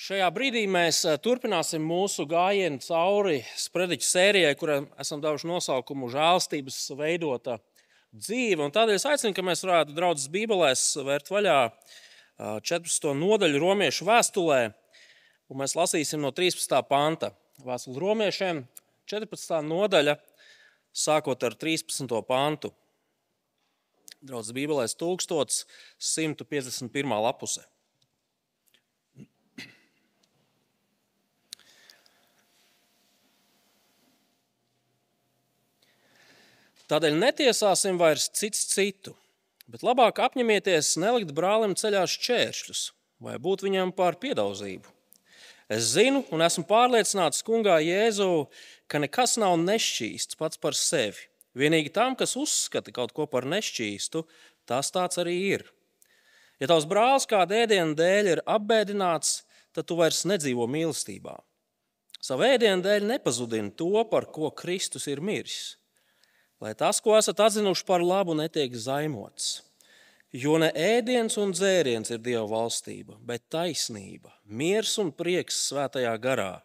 Šajā brīdī mēs turpināsim mūsu gājienu cauri sprediķu sērijai, kurai esam devuši nosaukumu Žēlstības veidota dzīve. Un tādēļ es aicinu, ka mēs varētu draudzes bībelēs vērt vaļā 14. nodaļu Romiešu vēstulē, un mēs lasīsim no 13. panta. Vēstule Romiešiem 14. nodaļa, sākot ar 13. pantu. Draudzes bībelēs 1151. lapuse. Tādēļ netiesāsim vairs cits citu, bet labāk apņemieties nelikt brālim ceļā šķēršļus vai būt viņam par piedauzību. Es zinu un esmu pārliecināts Kungā Jēzū, ka nekas nav nešķīsts pats par sevi. Vienīgi tam, kas uzskata kaut ko par nešķīstu, tas tāds arī ir. Ja tavs brālis kāda ēdiena dēļ ir apbēdināts, tad tu vairs nedzīvo mīlestībā. Savu ēdienu dēļ nepazudini to, par ko Kristus ir miris. Lai tas, ko esat atzinuši par labu, netiek zaimots. Jo ne ēdiens un dzēriens ir Dieva valstība, bet taisnība, miers un prieks svētajā garā.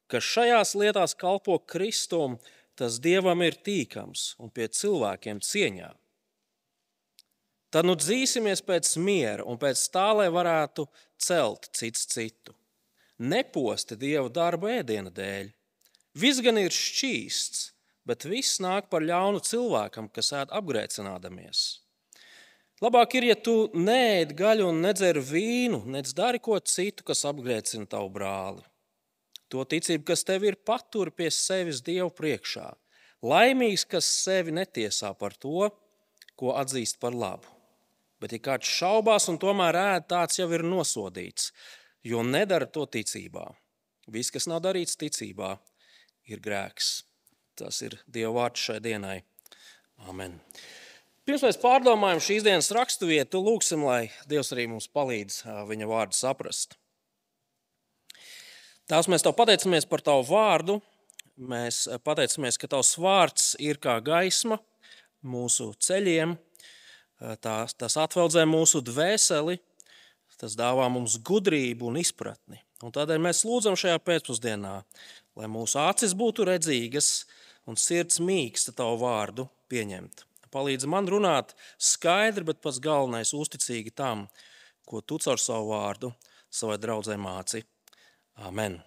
Kas šajās lietās kalpo Kristum, tas Dievam ir tīkams un pie cilvēkiem cieņā. Tad nu dzīsimies pēc miera un pēc tā, lai varētu celt cits citu. Neposti Dieva darbu ēdiena dēļ. Viss gan ir šķīsts, bet viss nāk par ļaunu cilvēkam, kas ēd apgrēcinādamies. Labāk ir, ja tu neēd gaļu un nedzer vīnu, nec dari ko citu, kas apgrēcina tavu brāli. To ticību, kas tev ir, patur pie sevis Dievu priekšā. Laimīgs, kas sevi netiesā par to, ko atzīst par labu. Bet, ja kāds šaubās un tomēr ēd, tāds jau ir nosodīts, jo nedara to ticībā. Viss, kas nav darīts ticībā, ir grēks. Tas ir Dieva vārds šai dienai. Amen. Pirms mēs pārdomājam šīs dienas raksturvietu, lūgsim, lai Dievs arī mums palīdz viņa vārdu saprast. Tēvs, mēs tev pateicamies par tavu vārdu. Mēs pateicamies, ka tavs vārds ir kā gaisma mūsu ceļiem. Tas atveldzē mūsu dvēseli, tas dāvā mums gudrību un izpratni. Un tādēļ mēs lūdzam šajā pēcpusdienā, lai mūsu acis būtu redzīgas un sirds mīksta tavu vārdu pieņemt. Palīdzi man runāt skaidri, bet pats galvenais uzticīgi tam, ko tu caur savu vārdu savai draudzē māci. Amen.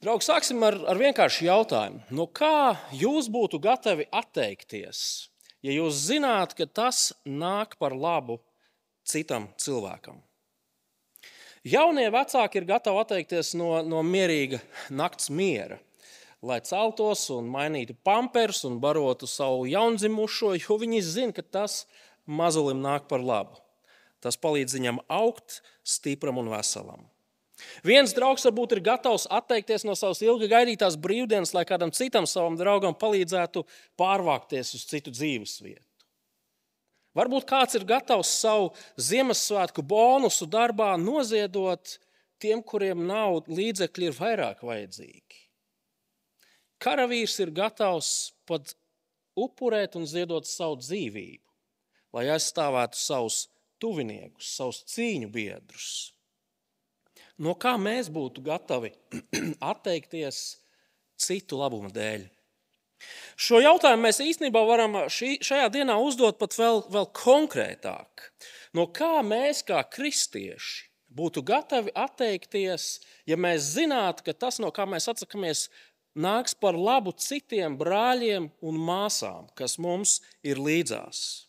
Draugi, sāksim ar vienkāršu jautājumu. No kā jūs būtu gatavi atteikties, ja jūs zināt, ka tas nāk par labu citam cilvēkam? Jaunie vecāki ir gatavi atteikties no mierīga nakts miera, lai celtos un mainītu pampers un barotu savu jaundzimušo, jo viņi zina, ka tas mazulim nāk par labu. Tas palīdz viņam augt stipram un veselam. Viens draugs varbūt ir gatavs atteikties no savas ilgi gaidītās brīvdienas, lai kādam citam savam draugam palīdzētu pārvākties uz citu dzīvesvietu. Varbūt kāds ir gatavs savu Ziemassvētku bonusu darbā noziedot tiem, kuriem nav līdzekļi, ir vairāk vajadzīgi. Karavīrs ir gatavs pat upurēt un ziedot savu dzīvību, lai aizstāvētu savus tuviniekus, savus cīņu biedrus. No kā mēs būtu gatavi atteikties citu labuma dēļ? Šo jautājumu mēs īstenībā varam šajā dienā uzdot pat vēl konkrētāk. No kā mēs kā kristieši būtu gatavi atteikties, ja mēs zinātu, ka tas, no kā mēs atsakamies, nāks par labu citiem brāļiem un māsām, kas mums ir līdzās.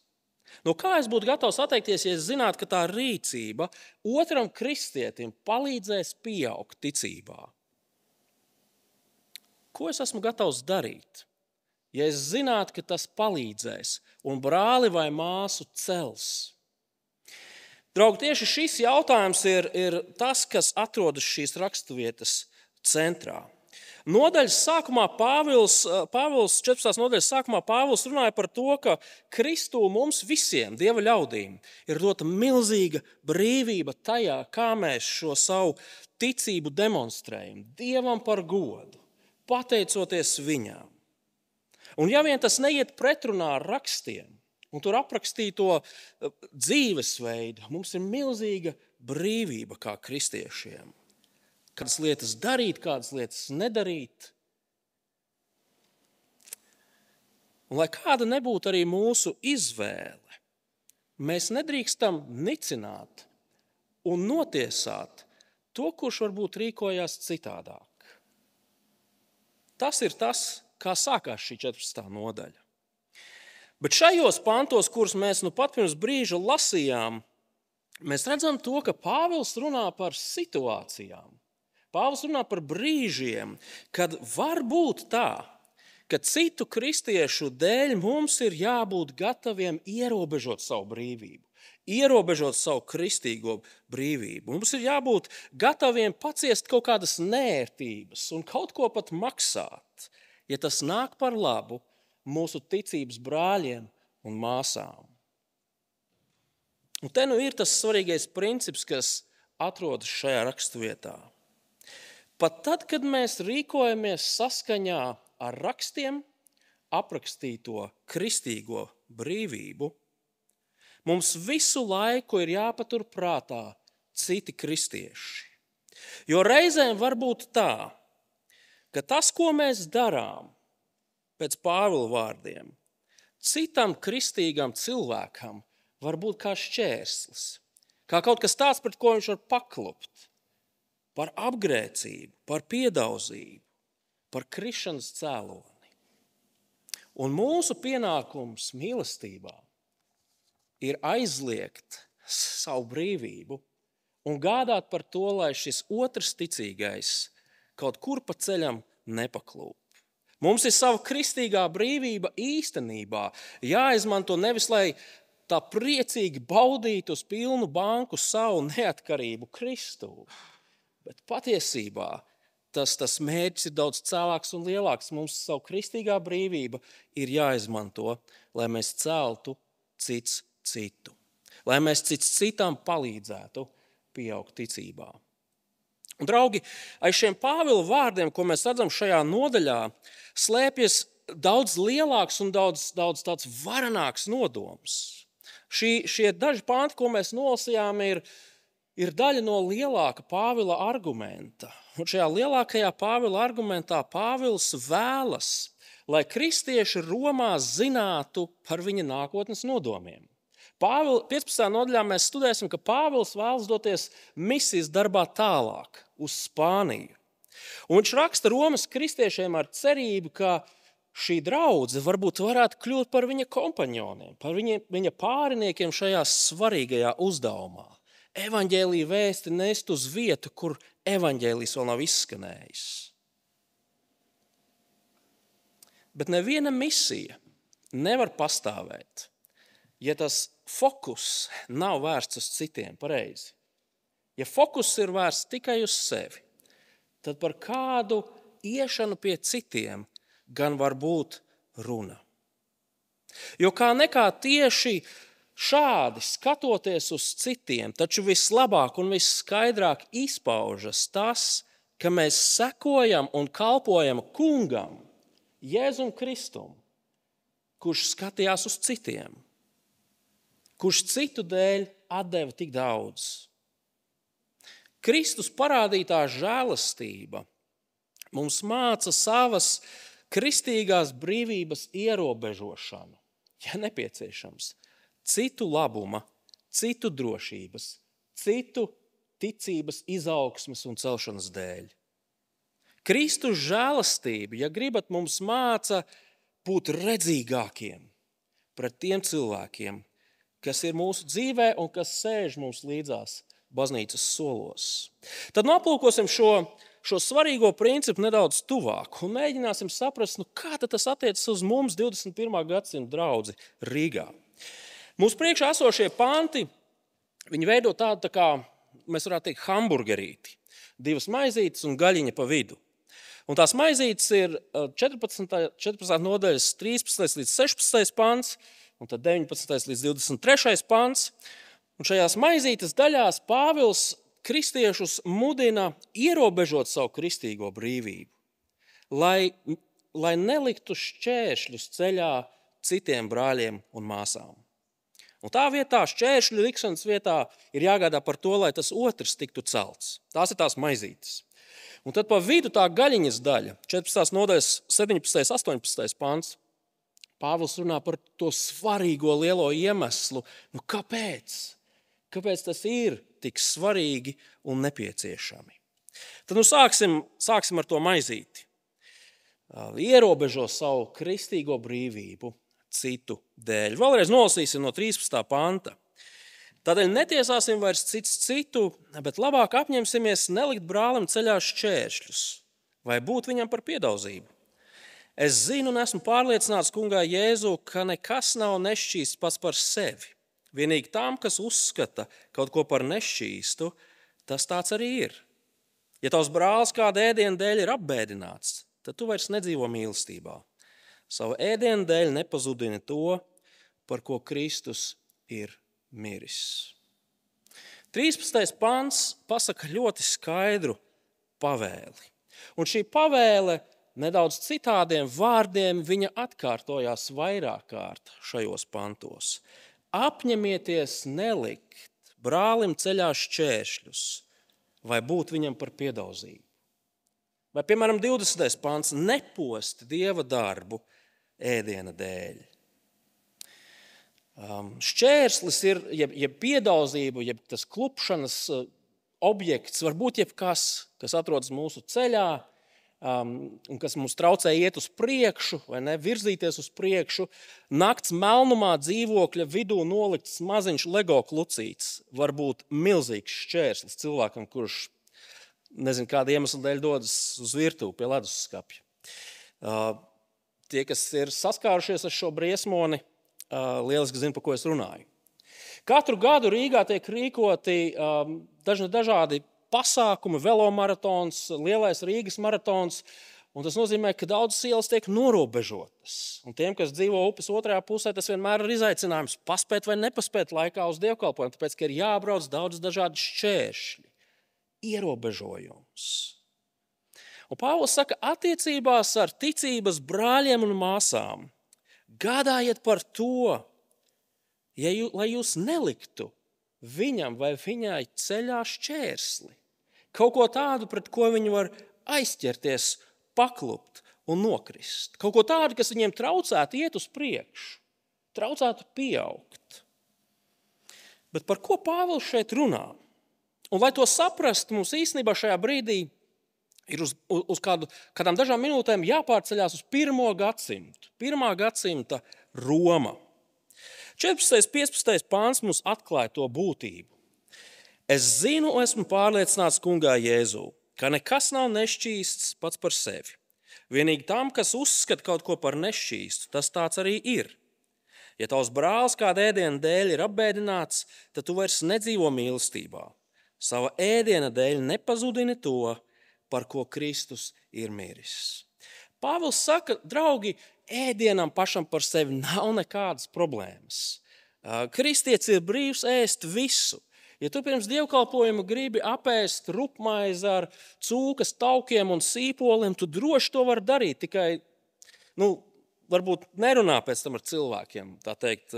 No kā es būtu gatavs atteikties, ja es zinātu, ka tā rīcība otram kristietim palīdzēs pieaugt ticībā? Ko es esmu gatavs darīt, ja es zinātu, ka tas palīdzēs un brāli vai māsu cels? Draugi, tieši šis jautājums ir tas, kas atrodas šīs raksturvietas centrā. Nodaļas sākumā Pāvils 14. nodaļas sākumā Pāvils runāja par to, ka Kristū mums visiem, Dieva ļaudīm, ir dota milzīga brīvība tajā, kā mēs šo savu ticību demonstrējam Dievam par godu, pateicoties viņām. Un ja vien tas neiet pretrunā ar rakstiem un tur aprakstīto dzīvesveidu, mums ir milzīga brīvība kā kristiešiem. Kādas lietas darīt, kādas lietas nedarīt. Un lai kāda nebūtu arī mūsu izvēle, mēs nedrīkstam nicināt un notiesāt to, kurš varbūt rīkojās citādāk. Tas ir tas, kā sākās šī 14. nodaļa. Bet šajos pantos, kurus mēs nu pat pirms brīža lasījām, mēs redzam to, ka Pāvils runā par situācijām. Pāvils runā par brīžiem, kad var būt tā, ka citu kristiešu dēļ mums ir jābūt gataviem ierobežot savu brīvību, ierobežot savu kristīgo brīvību. Mums ir jābūt gataviem paciest kaut kādas nērtības un kaut ko pat maksāt, ja tas nāk par labu mūsu ticības brāļiem un māsām. Un te nu ir tas svarīgais princips, kas atrodas šajā raksturvietā. Pat tad, kad mēs rīkojamies saskaņā ar rakstiem aprakstīto kristīgo brīvību, mums visu laiku ir jāpatur prātā citi kristieši. Jo reizēm var būt tā, ka tas, ko mēs darām pēc Pāvila vārdiem, citam kristīgam cilvēkam var būt kā šķērslis, kā kaut kas tāds, pret ko viņš var paklupt, par apgrēcību, par piedauzību, par krišanas cēloni. Un mūsu pienākums mīlestībā ir aizliegt savu brīvību un gādāt par to, lai šis otrs ticīgais kaut kur pa ceļam nepaklūp. Mums ir sava kristīgā brīvība īstenībā jāizmanto nevis, lai tā priecīgi baudītu uz pilnu banku savu neatkarību Kristū, bet patiesībā tas mērķis ir daudz cēlāks un lielāks. Mums savu kristīgā brīvība ir jāizmanto, lai mēs celtu cits citu, lai mēs cits citam palīdzētu pieaugt ticībā. Un, draugi, aiz šiem Pāvila vārdiem, ko mēs redzam šajā nodaļā, slēpjas daudz lielāks un daudz tāds varenāks nodoms. Šie daži panti, ko mēs nolasījām, ir daļa no lielāka Pāvila argumenta. Un šajā lielākajā Pāvila argumentā Pāvils vēlas, lai kristieši Romā zinātu par viņa nākotnes nodomiem. 15. nodaļā mēs studēsim, ka Pāvils vēlas doties misijas darbā tālāk uz Spāniju. Un viņš raksta Romas kristiešiem ar cerību, ka šī draudze varbūt varētu kļūt par viņa kompanioniem, par viņa pāriniekiem šajā svarīgajā uzdevumā. Evaņģēlija vēsti nest uz vietu, kur evaņģēlijs vēl nav izskanējis. Bet neviena misija nevar pastāvēt, ja tas fokus nav vērsts uz citiem pareizi. Ja fokus ir vērsts tikai uz sevi, tad par kādu iešanu pie citiem gan var būt runa. Jo kā nekā tieši šādi skatoties uz citiem, taču vislabāk un visskaidrāk izpaužas tas, ka mēs sekojam un kalpojam kungam, Jēzum Kristum, kurš skatījās uz citiem, kurš citu dēļ atdeva tik daudz. Kristus parādītā žēlastība mums māca savas kristīgās brīvības ierobežošanu, ja nepieciešams, citu labuma, citu drošības, citu ticības izaugsmes un celšanas dēļ. Kristus žēlastība, ja gribat, mums māca būt redzīgākiem pret tiem cilvēkiem, kas ir mūsu dzīvē un kas sēž mums līdzās baznīcas solos. Tad aplūkosim šo svarīgo principu nedaudz tuvāk un mēģināsim saprast, kā tas attiecas uz mums 21. gadsimta draudzi Rīgā. Mūsu priekšā esošie panti, viņi veido tādu, tā kā mēs varētu teikt, hamburgerīti. 2 maizītes un gaļiņa pa vidu. Un tās maizītes ir 14. nodaļas 13. līdz 16. pants, un tad 19. līdz 23. pants. Un šajās maizītes daļās Pāvils kristiešus mudina ierobežot savu kristīgo brīvību, lai neliktu šķēršļus ceļā citiem brāļiem un māsām. Un tā vietā, šķēršļu likšanas vietā, ir jāgādā par to, lai tas otrs tiktu celts. Tās ir tās maizītes. Un tad pa vidu tā gaļiņas daļa, 14. nodaļas 17. 18. pants, Pāvils runā par to svarīgo lielo iemeslu. Nu, kāpēc? Kāpēc tas ir tik svarīgi un nepieciešami? Tad sāksim ar to maizīti. Ierobežo savu kristīgo brīvību citu dēļ. Vēlreiz nolasīsim no 13. panta. Tādēļ netiesāsim vairs cits citu, bet labāk apņemsimies nelikt brālim ceļā šķēršļus vai būt viņam par piedauzību. Es zinu un esmu pārliecināts kungā Jēzu, ka nekas nav nešķīsts pats par sevi. Vienīgi tām, kas uzskata kaut ko par nešķīstu, tas tāds arī ir. Ja tavs brālis kāda ēdiena dēļ ir apbēdināts, tad tu vairs nedzīvo mīlestībā. Savu ēdienu dēļ nepazudini to, par ko Kristus ir miris. 13. pants pasaka ļoti skaidru pavēli. Un šī pavēle nedaudz citādiem vārdiem viņa atkārtojās vairāk kārt šajos pantos. Apņemieties nelikt brālim ceļā šķēršļus vai būt viņam par piedauzību. Vai, piemēram, 20. pants, neposti Dieva darbu ēdiena dēļ. Šķērslis ir, jeb piedauzību, jeb tas klupšanas objekts, var būt jebkas, kas atrodas mūsu ceļā, un kas mums traucē iet uz priekšu, vai ne, virzīties uz priekšu. Nakts melnumā dzīvokļa vidū nolikts maziņš Lego klucīts var būt milzīgs šķērslis cilvēkam, kurš, nezinu, kāda iemesla dēļ dodas uz virtuvi pie ledusskapja. Tie, kas ir saskārušies ar šo briesmoni, lieliski zina, par ko es runāju. Katru gadu Rīgā tiek rīkoti dažādi pasākumi, velomaratons, lielais Rīgas maratons, un tas nozīmē, ka daudzas ielas tiek norobežotas. Un tiem, kas dzīvo upes otrajā pusē, tas vienmēr ir izaicinājums paspēt vai nepaspēt laikā uz dievkalpojumu, tāpēc, ka ir jābrauc daudz dažādi šķēršļi, ierobežojums. Un Pāvils saka, attiecībās ar ticības brāļiem un māsām gādājiet par to, lai jūs neliktu viņam vai viņai ceļā šķērsli. Kaut ko tādu, pret ko viņi var aizķerties, paklupt un nokrist. Kaut ko tādu, kas viņiem traucētu iet uz priekšu, traucētu pieaugt. Bet par ko Pāvils šeit runā? Un, lai to saprastu, mums īstenībā šajā brīdī ir uz kādām dažām minūtēm jāpārceļās uz 1. gadsimtu. 1. gadsimta Roma. 14. 15. pāns mums atklāja to būtību. Es zinu, esmu pārliecināts kungā Jēzū, ka nekas nav nešķīsts pats par sevi. Vienīgi tam, kas uzskata kaut ko par nešķīstu, tas tāds arī ir. Ja tavs brālis kāda ēdiena dēļ ir apbēdināts, tad tu vairs nedzīvo mīlestībā. Sava ēdiena dēļ nepazudini to, par ko Kristus ir miris. Pāvils saka, draugi, ēdienam pašam par sevi nav nekādas problēmas. Kristietis ir brīvs ēst visu. Ja tu pirms dievkalpojuma gribi apēst rupmaizi ar cūkas taukiem un sīpoliem, tu droši to vari darīt, tikai, varbūt nerunā pēc tam ar cilvēkiem, tā teikt,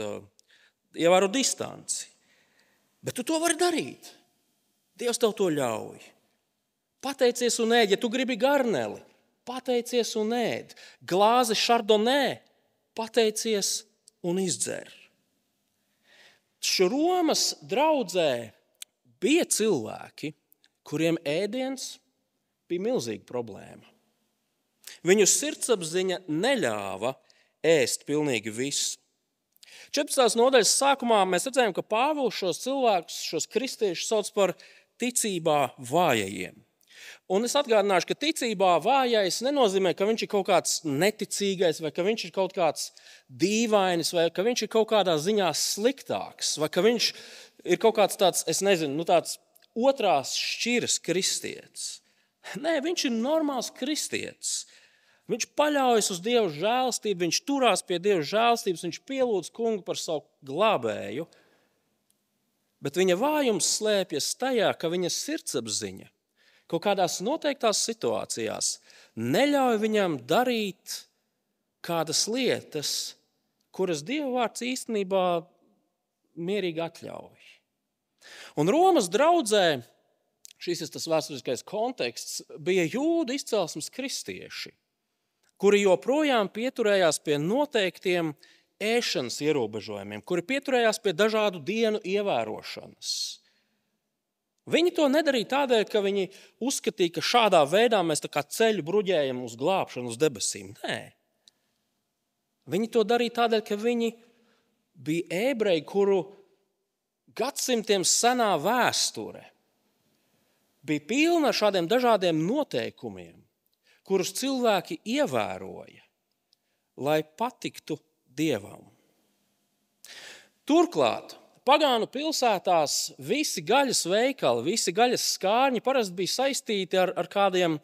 ievēro distanci. Bet tu to vari darīt. Dievs tev to ļauj. Pateicies un ēd, ja tu gribi garneli, pateicies un ēd. Glāzi šardonē, pateicies un izdzer. Romas draudzē bija cilvēki, kuriem ēdiens bija milzīga problēma. Viņu sirdsapziņa neļāva ēst pilnīgi visu. 14. nodaļas sākumā mēs redzējām, ka Pāvils šos cilvēkus, šos kristiešus sauc par ticībā vājajiem. Un es atgādināšu, ka ticībā vājais nenozīmē, ka viņš ir kaut kāds neticīgais, vai ka viņš ir kaut kāds dīvainis, vai ka viņš ir kaut kādā ziņā sliktāks, vai ka viņš ir kaut kāds tāds, tāds otrās šķiras kristietis. Nē, viņš ir normāls kristietis. Viņš paļaujas uz Dieva žēlastību, viņš turās pie Dieva žēlastības, viņš pielūdz kungu par savu glābēju. Bet viņa vājums slēpjas tajā, ka viņa sirdsapziņa kaut kādās noteiktās situācijās neļauj viņam darīt kādas lietas, kuras Dieva vārds īstenībā mierīgi atļauj. Un Romas draudzē, šis ir tas vēsturiskais konteksts, bija jūdu izcelsmes kristieši, kuri joprojām pieturējās pie noteiktiem ēšanas ierobežojumiem, kuri pieturējās pie dažādu dienu ievērošanas. Viņi to nedarīja tādēļ, ka viņi uzskatīja, ka šādā veidā mēs tā kā ceļu bruģējam uz glābšanu, uz debesīm. Nē. Viņi to darīja tādēļ, ka viņi bija ebreji, kuru gadsimtiem senā vēsture bija pilna ar šādiem dažādiem noteikumiem, kurus cilvēki ievēroja, lai patiktu Dievam. Turklāt, pagānu pilsētās visi gaļas veikali, visi gaļas skārņi parasti bija saistīti ar kādiem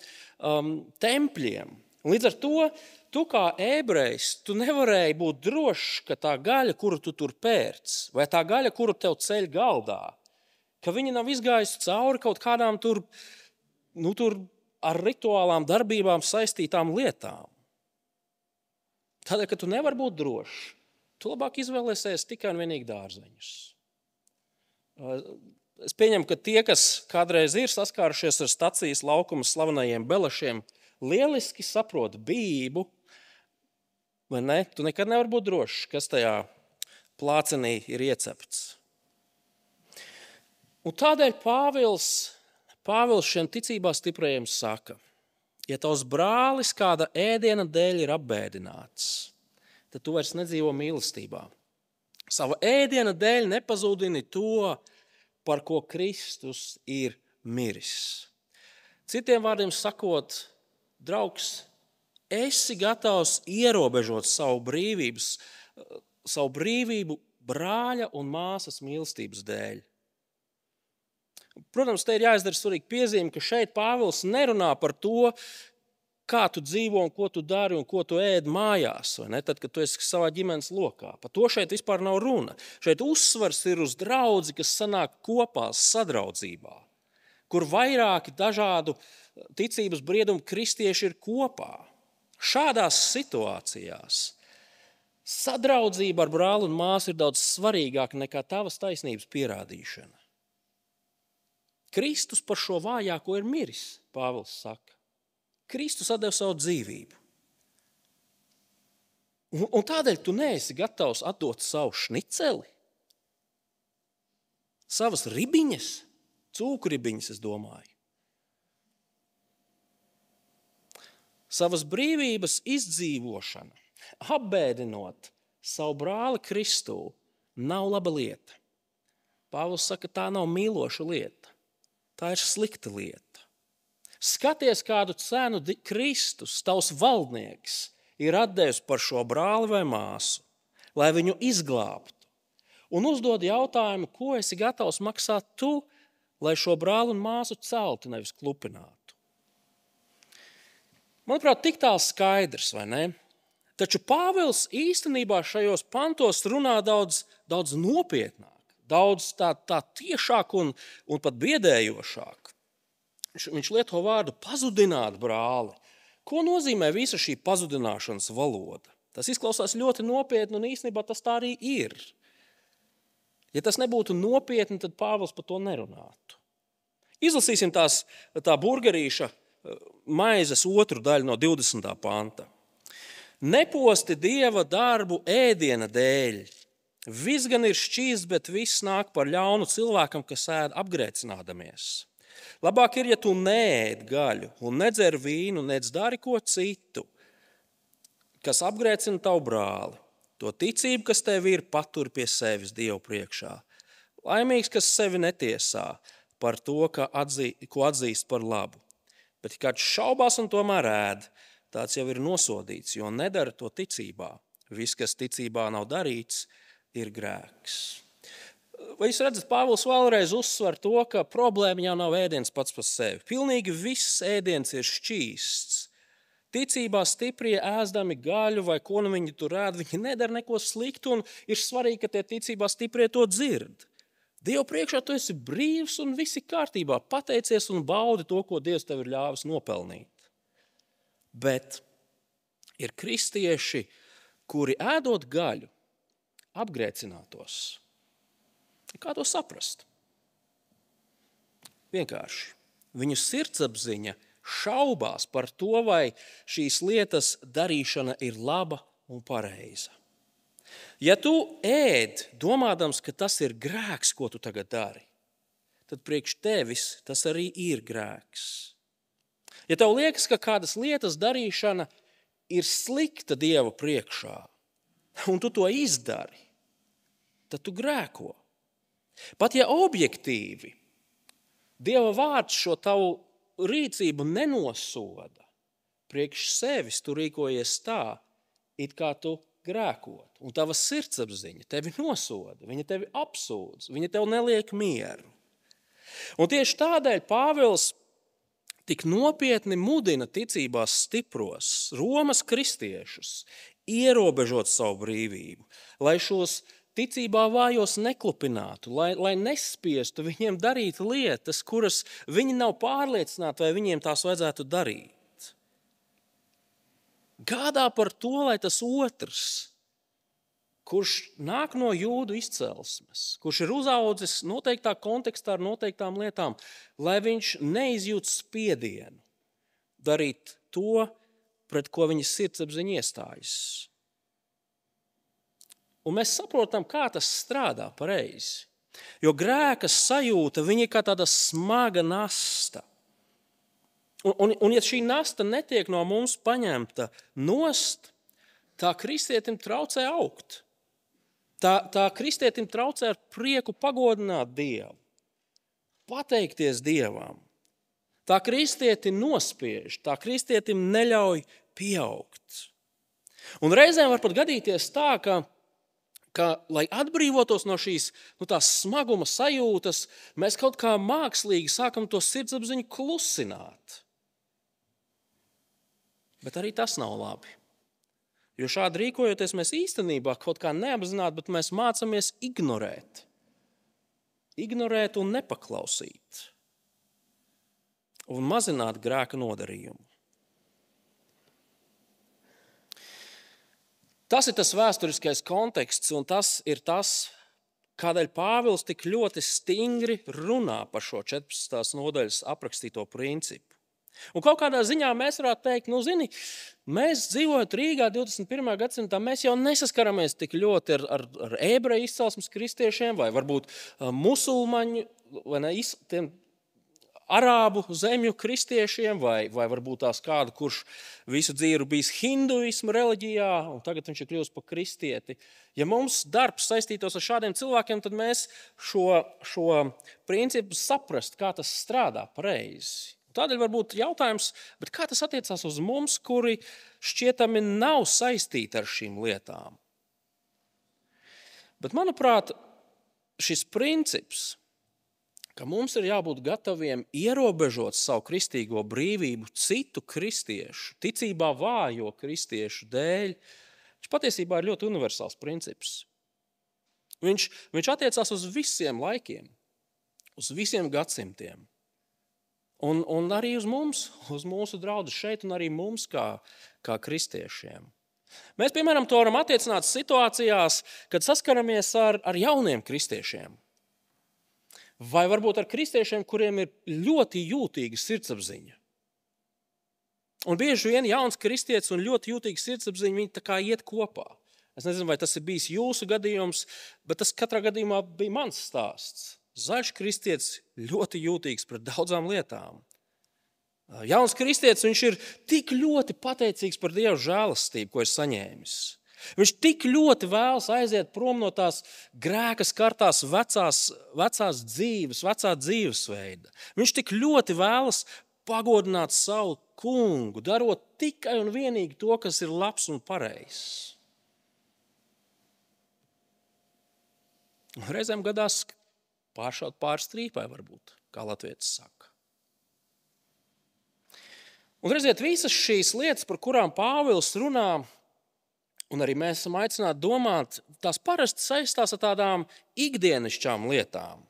tempļiem. Līdz ar to, tu kā ebrejs, tu nevarēji būt drošs, ka tā gaļa, kuru tu tur pērc, vai tā gaļa, kuru tev ceļ galdā, ka viņa nav izgājusi cauri kaut kādām tur ar rituālām darbībām saistītām lietām. Tādēļ, ka tu nevari būt drošs, tu labāk izvēlēsies tikai un vienīgi dārzeņus. Es pieņemu, ka tie, kas kādreiz ir saskārušies ar stacijas laukuma slavenajiem belašiem, lieliski saprot bību, vai ne? Tu nekad nevari būt drošs, kas tajā plācenī ir iecepts. Un tādēļ Pāvils šiem ticībā stiprajiem saka, ja tavs brālis kāda ēdiena dēļ ir apbēdināts, tad tu vairs nedzīvo mīlestībā. Sava ēdiena dēļ nepazudini to, par ko Kristus ir miris. Citiem vārdiem sakot, draugs, esi gatavs ierobežot savu brīvību brāļa un māsas mīlestības dēļ. Protams, te ir jāizdara svarīga piezīme, ka šeit Pāvils nerunā par to, kā tu dzīvo un ko tu dari un ko tu ēd mājās, vai ne? Tad, kad tu esi savā ģimenes lokā. Par to šeit vispār nav runa. Šeit uzsvars ir uz draudzi, kas sanāk kopā sadraudzībā, kur vairāki dažādu ticības briedumu kristieši ir kopā. Šādās situācijās sadraudzība ar brāli un māsu ir daudz svarīgāka nekā tavas taisnības pierādīšana. Kristus par šo vājāko ir miris, Pāvils saka. Kristus atdeva savu dzīvību. Un tādēļ tu neesi gatavs atdot savu šniceli, savas ribiņas, cūkuribiņas, es domāju. Savas brīvības izdzīvošana, apbēdinot savu brāli Kristu, nav laba lieta. Pāvils saka, tā nav mīloša lieta. Tā ir slikta lieta. Skaties, kādu cenu Kristus, tavs valdnieks, ir atdevis par šo brāli vai māsu, lai viņu izglābtu. Un uzdod jautājumu, ko esi gatavs maksāt tu, lai šo brāli un māsu celtu, nevis klupinātu. Manuprāt, tik tālu skaidrs, vai ne? Taču Pāvils īstenībā šajos pantos runā daudz nopietnāk. Daudz tā tiešāk un pat biedējošāk. Viņš lieto vārdu pazudināt brāli. Ko nozīmē visa šī pazudināšanas valoda? Tas izklausās ļoti nopietni un īstenībā tas tā arī ir. Ja tas nebūtu nopietni, tad Pāvils par to nerunātu. Izlasīsim tā burgerīša maizes otru daļu no 20. panta. Neposti Dieva darbu ēdiena dēļ. Viss gan ir šķīsts, bet viss nāk par ļaunu cilvēkam, kas ēd apgrēcinādamies. Labāk ir, ja tu neēd gaļu un nedzer vīnu, nedz dari ko citu, kas apgrēcina tavu brāli. To ticību, kas tev ir, patur pie sevis Dievu priekšā. Laimīgs, kas sevi netiesā par to, ko atzīst par labu. Bet kāds šaubās un tomēr ēd, tāds jau ir nosodīts, jo nedara to ticībā. Viss, kas ticībā nav darīts, ir grēks. Vai jūs redzat, Pāvils vēlreiz uzsver to, ka problēma jau nav ēdiens pats par sevi. Pilnīgi viss ēdiens ir šķīsts. Ticībā stiprie ēzdami gaļu vai ko nu viņi tur ēd, viņi nedara neko sliktu un ir svarīgi, ka tie ticībā stiprie to dzird. Dievu priekšā tu esi brīvs un viss ir kārtībā. Pateicies un baudi to, ko Dievs tev ir ļāvis nopelnīt. Bet ir kristieši, kuri ēdot gaļu, apgrēcinātos. Kā to saprast? Vienkārši. Viņu sirdsapziņa šaubās par to, vai šīs lietas darīšana ir laba un pareiza. Ja tu ēd, domādams, ka tas ir grēks, ko tu tagad dari, tad priekš tevis tas arī ir grēks. Ja tev liekas, ka kādas lietas darīšana ir slikta Dieva priekšā, un tu to izdari, tad tu grēko. Pat ja objektīvi Dieva vārds šo tavu rīcību nenosoda, priekš sevis tu rīkojies tā, it kā tu grēkot. Un tava sirdsapziņa tevi nosoda, viņa tevi apsūdz, viņa tev neliek mieru. Un tieši tādēļ Pāvils tik nopietni mudina ticībās stipros Romas kristiešus ierobežot savu brīvību, lai šos ticībā vājos neklupinātu, lai nespiestu viņiem darīt lietas, kuras viņi nav pārliecināti, vai viņiem tās vajadzētu darīt. Gādā par to, lai tas otrs, kurš nāk no jūdu izcelsmes, kurš ir uzaudzis noteiktā kontekstā ar noteiktām lietām, lai viņš neizjūt spiedienu darīt to, pret ko viņa sirdsapziņa iestājas. Un mēs saprotam, kā tas strādā pareizi. Jo grēka sajūta, viņa ir kā tāda smaga nasta. Un ja šī nasta netiek no mums paņemta nost, tā kristietim traucē augt. Tā kristietim traucē ar prieku pagodināt Dievu, pateikties Dievam. Tā kristieti nospiež, tā kristietim neļauj pieaugt. Un reizēm var pat gadīties tā, ka lai atbrīvotos no šīs tās smaguma sajūtas, mēs kaut kā mākslīgi sākam to sirdsapziņu klusināt. Bet arī tas nav labi. Jo šādi rīkojoties, mēs īstenībā kaut kā neapzināti, bet mēs mācāmies ignorēt. Ignorēt un nepaklausīt. Un mazināt grēka nodarījumu. Tas ir tas vēsturiskais konteksts, un tas ir tas, kādēļ Pāvils tik ļoti stingri runā par šo 14. nodaļas aprakstīto principu. Un kaut kādā ziņā mēs varētu teikt, mēs dzīvojot Rīgā 21. gadsimtā, mēs jau nesaskaramies tik ļoti ar ebreju izcelsmes kristiešiem, vai varbūt musulmaņu, vai ne, tiem arābu zemju kristiešiem, vai varbūt tās kādu, kurš visu dzīvi bijis hinduismu reliģijā, un tagad viņš ir kļuvis par kristieti. Ja mums darbs saistītos ar šādiem cilvēkiem, tad mēs šo principu saprast, kā tas strādā pareizi. Tādēļ varbūt jautājums, bet kā tas attiecās uz mums, kuri šķietami nav saistīti ar šīm lietām? Bet, manuprāt, šis princips, ka mums ir jābūt gataviem ierobežot savu kristīgo brīvību citu kristiešu, ticībā vājo kristiešu dēļ, viņš patiesībā ir ļoti universāls princips. Viņš attiecās uz visiem laikiem, uz visiem gadsimtiem. Un arī uz mums, uz mūsu draudus šeit un arī mums kā kristiešiem. Mēs, piemēram, to varam attiecināt situācijās, kad saskaramies ar jauniem kristiešiem. Vai varbūt ar kristiešiem, kuriem ir ļoti jūtīga sirdsapziņa. Un bieži vien jauns kristietis un ļoti jūtīga sirdsapziņa, viņi tā kā iet kopā. Es nezinu, vai tas ir bijis jūsu gadījums, bet tas katrā gadījumā bija mans stāsts. Zaļš kristietis ļoti jūtīgs pret daudzām lietām. Jauns kristietis, viņš ir tik ļoti pateicīgs par Dieva žēlastību, ko ir saņēmis. Viņš tik ļoti vēlas aiziet prom no tās grēka skartās vecā dzīvesveida. Viņš tik ļoti vēlas pagodināt savu kungu, darot tikai un vienīgi to, kas ir labs un pareizs. Reizēm gadās pāršaut pāri strīpai varbūt, kā latvietis saka. Un redziet, visas šīs lietas, par kurām Pāvils runā, un arī mēs esam aicināti domāt, tās parasti saistās ar tādām ikdienišķām lietām,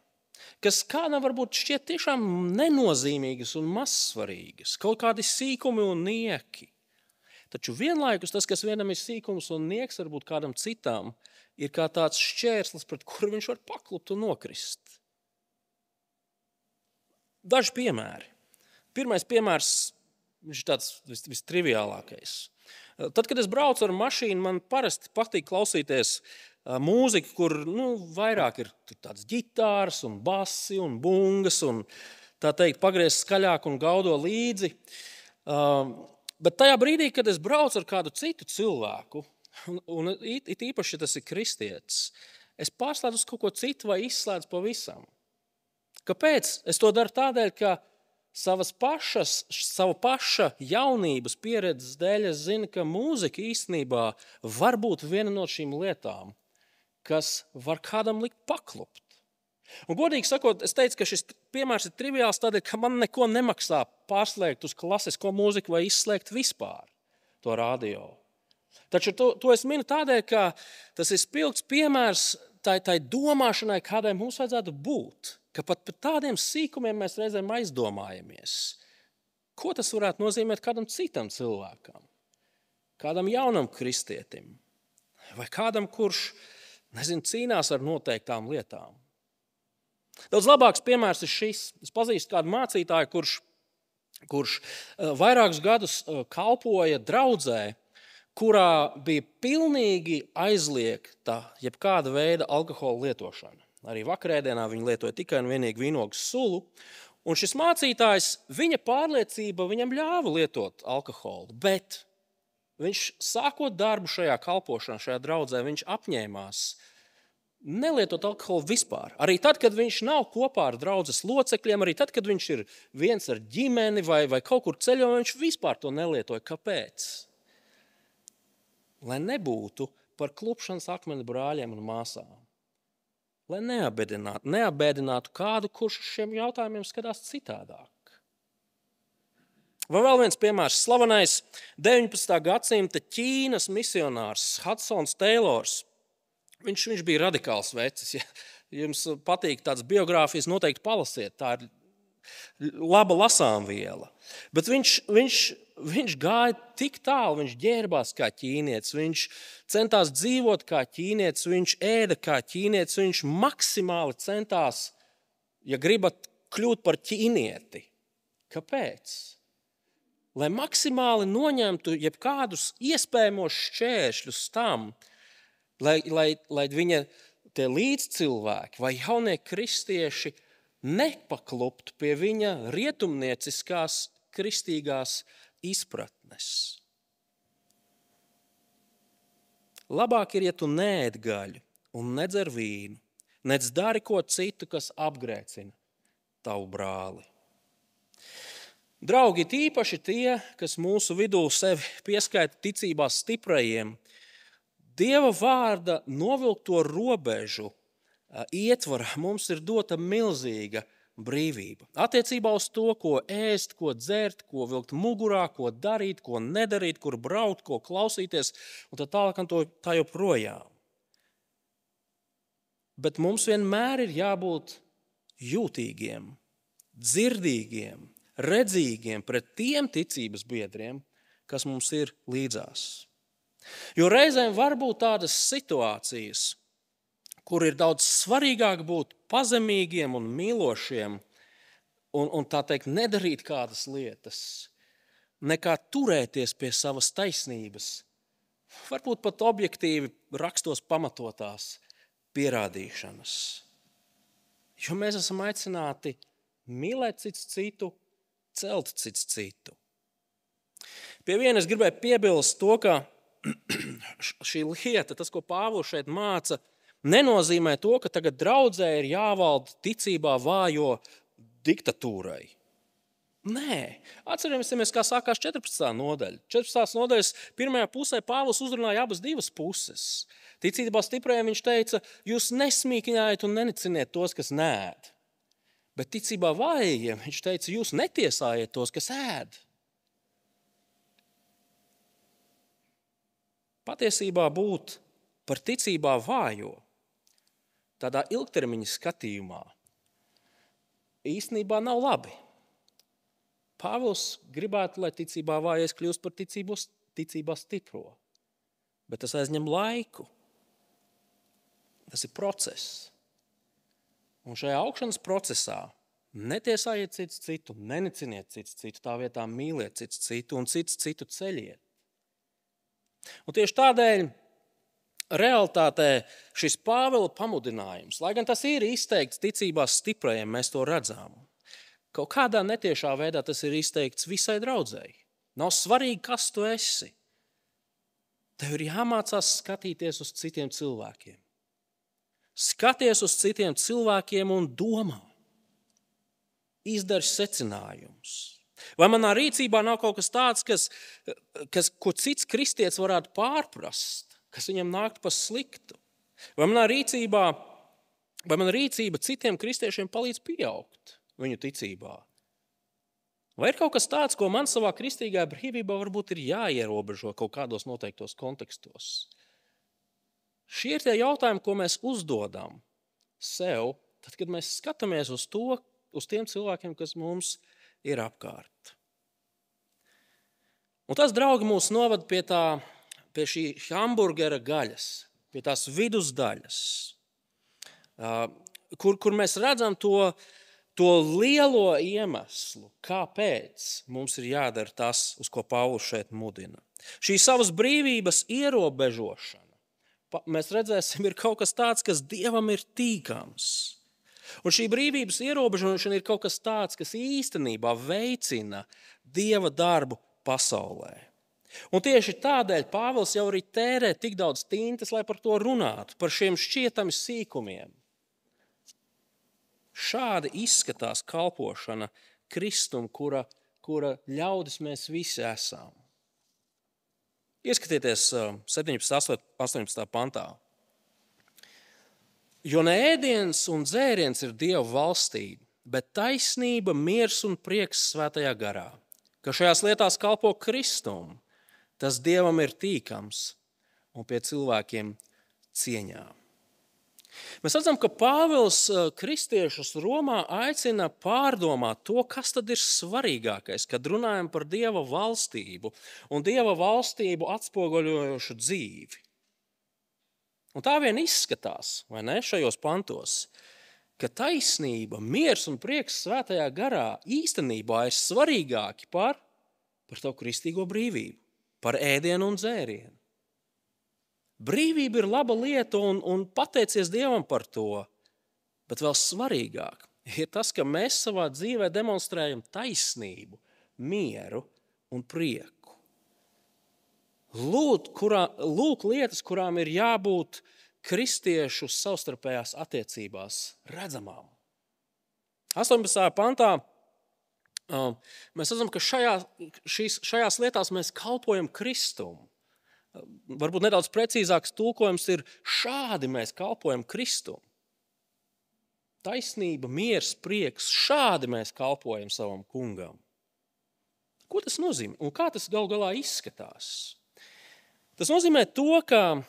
kas kādam varbūt šķiet tiešām nenozīmīgas un mazsvarīgas, kaut kādi sīkumi un nieki. Taču vienlaikus tas, kas vienam ir sīkums un nieks, varbūt kādam citam, ir kā tāds šķērslis, pret kuru viņš var paklupt un nokrist. Daži piemēri. Pirmais piemērs, viņš ir tāds vistriviālākais. Tad, kad es braucu ar mašīnu, man parasti patīk klausīties mūziku, kur vairāk ir tādas ģitāras un basi un bungas un tā teikt pagriezt skaļāk un gaudo līdzi. Bet tajā brīdī, kad es braucu ar kādu citu cilvēku, un it īpaši, ja tas ir kristietis, es pārslēdzu uz kaut ko citu vai izslēdzu pavisam. Kāpēc? Es to daru tādēļ, ka sava paša jaunības pieredzes dēļ es zinu, ka mūzika īstenībā var būt viena no šīm lietām, kas var kādam likt paklupt. Un godīgi sakot, es teicu, ka šis piemērs ir triviāls tādēļ, ka man neko nemaksā pārslēgt uz klasisko mūziku vai izslēgt vispār to radio. Taču to es minu tādēļ, ka tas ir spilgts piemērs tai domāšanai, kādai mums vajadzētu būt. Ka pat par tādiem sīkumiem mēs reizēm aizdomājamies. Ko tas varētu nozīmēt kādam citam cilvēkam? Kādam jaunam kristietim? Vai kādam, kurš, cīnās ar noteiktām lietām? Daudz labāks piemērs ir šis. Es pazīstu kādu mācītāju, kurš vairākus gadus kalpoja draudzē, kurā bija pilnīgi aizliegta jebkāda veida alkohola lietošana. Arī vakarēdienā viņi lietoja tikai un vienīgi vīnogas sulu. Un šis mācītājs, viņa pārliecība viņam ļāva lietot alkoholu, bet viņš sākot darbu šajā kalpošanā, šajā draudzē, viņš apņēmās nelietot alkoholu vispār. Arī tad, kad viņš nav kopā ar draudzes locekļiem, arī tad, kad viņš ir viens ar ģimeni vai kaut kur ceļojumā, viņš vispār to nelietoja. Kāpēc? Lai nebūtu par klupšanas akmeni brāļiem un māsām. Lai neabēdinātu kādu, kurš uz šiem jautājumiem skatās citādāk. Vai vēl viens piemērs, slavenais 19. gadsimta Ķīnas misionārs Hudsons Taylors. Viņš bija radikāls vecis. Ja jums patīk tāds biogrāfijas, noteikti palasiet. Tā ir laba lasāmviela. Bet viņš gāja tik tālu, viņš ģērbās kā ķīnietis, viņš centās dzīvot kā ķīnietis, viņš ēda kā ķīnietis, viņš maksimāli centās, ja gribat, kļūt par ķīnieti. Kāpēc? Lai maksimāli noņemtu jebkādus iespējamos šķēršļus tam, lai viņa tie līdzcilvēki vai jaunie kristieši nepakluptu pie viņa rietumnieciskās kristīgās izpratnes. Labāk ir, ja tu neēd gaļu un nedzer vīnu, nec dari ko citu, kas apgrēcina tavu brāli. Draugi, tīpaši tie, kas mūsu vidū sevi pieskaita ticībās stiprajiem, Dieva vārda novilkto robežu ietvarā mums ir dota milzīga brīvība. Attiecībā uz to, ko ēst, ko dzert, ko vilkt mugurā, ko darīt, ko nedarīt, kur braukt, ko klausīties, un tā tālāk un tā joprojām. Bet mums vienmēr ir jābūt jūtīgiem, dzirdīgiem, redzīgiem pret tiem ticības biedriem, kas mums ir līdzās. Jo reizēm var būt tādas situācijas, kur ir daudz svarīgāk būt pazemīgiem un mīlošiem un tā teikt, nedarīt kādas lietas, nekā turēties pie savas taisnības, varbūt pat objektīvi rakstos pamatotās pierādīšanas. Jo mēs esam aicināti mīlēt cits citu, celt cits citu. Pie viena es gribēju piebilst to, ka šī lieta, tas, ko Pāvils šeit māca, nenozīmē to, ka tagad draudzē ir jāvalda ticībā vājo diktatūrai. Nē, atceramies, kā sākās 14. nodaļa. 14. nodaļas pirmajā pusē Pāvils uzrunāja abas divas puses. Ticībā stiprajiem viņš teica, jūs nesmīkņājiet un neniciniet tos, kas neēd. Bet ticībā vājiem viņš teica, jūs netiesājiet tos, kas ēd. Patiesībā būt par ticībā vājo, tādā ilgtermiņa skatījumā, īstenībā nav labi. Pāvils gribētu, lai ticībā vājais kļūst par ticībā stipro. Bet tas aizņem laiku. Tas ir process. Un šajā augšanas procesā netiesājiet cits citu, neniciniet cits citu, tā vietā mīliet cits citu un cits citu ceļiet. Un tieši tādēļ realitātē šis Pāvela pamudinājums, lai gan tas ir izteikts ticībā stiprajiem, mēs to redzam. Kaut kādā netiešā veidā tas ir izteikts visai draudzēji. Nav svarīgi, kas tu esi. Tev ir jāmācās skatīties uz citiem cilvēkiem. Skaties uz citiem cilvēkiem un domā. Izdari secinājumus. Vai manā rīcībā nav kaut kas tāds, ko cits kristietis varētu pārprast, kas viņam nāktu pa sliktu? Vai mana rīcība citiem kristiešiem palīdz pieaugt viņu ticībā? Vai ir kaut kas tāds, ko man savā kristīgā brīvībā varbūt ir jāierobežo kaut kādos noteiktos kontekstos? Šie ir tie jautājumi, ko mēs uzdodam sev, tad, kad mēs skatāmies uz tiem cilvēkiem, kas mums ir apkārt. Un tas, draugi, mūs novada pie šī hamburgera gaļas, pie tās vidusdaļas, kur mēs redzam to lielo iemeslu, kāpēc mums ir jādara tas, uz ko Pāvils šeit mudina. Šī savas brīvības ierobežošana, mēs redzēsim, ir kaut kas tāds, kas Dievam ir tīkams. Un šī brīvības ierobežošana ir kaut kas tāds, kas īstenībā veicina Dieva darbu pasaulē. Un tieši tādēļ Pāvils jau arī tērē tik daudz tintas, lai par to runātu, par šiem šķietami sīkumiem. Šādi izskatās kalpošana Kristum, kura ļaudis mēs visi esam. Ieskatieties 17. 18. pantā. Jo ne ēdiens un dzēriens ir Dieva valstība, bet taisnība, miers un prieks svētajā garā, ka šajās lietās kalpo Kristum, tas Dievam ir tīkams un pie cilvēkiem cieņā. Mēs redzam, ka Pāvils kristiešus Romā aicina pārdomāt to, kas tad ir svarīgākais, kad runājam par Dieva valstību un Dieva valstību atspoguļojošu dzīvi. Un tā vien izskatās, vai ne, šajos pantos, ka taisnība, miers un prieks svētajā garā īstenībā ir svarīgāki par tavu kristīgo brīvību, par ēdienu un dzērienu. Brīvība ir laba lieta un pateicies Dievam par to, bet vēl svarīgāk ir tas, ka mēs savā dzīvē demonstrējam taisnību, mieru un prieku. Lūk lietas, kurām ir jābūt kristiešu savstarpējās attiecībās redzamām. 18. pantā mēs redzam, ka šajās lietās mēs kalpojam Kristumu. Varbūt nedaudz precīzāks tulkojums ir šādi mēs kalpojam Kristum. Taisnība, miers, prieks, šādi mēs kalpojam savam kungam. Ko tas nozīmē un kā tas gal galā izskatās? Tas nozīmē to, ka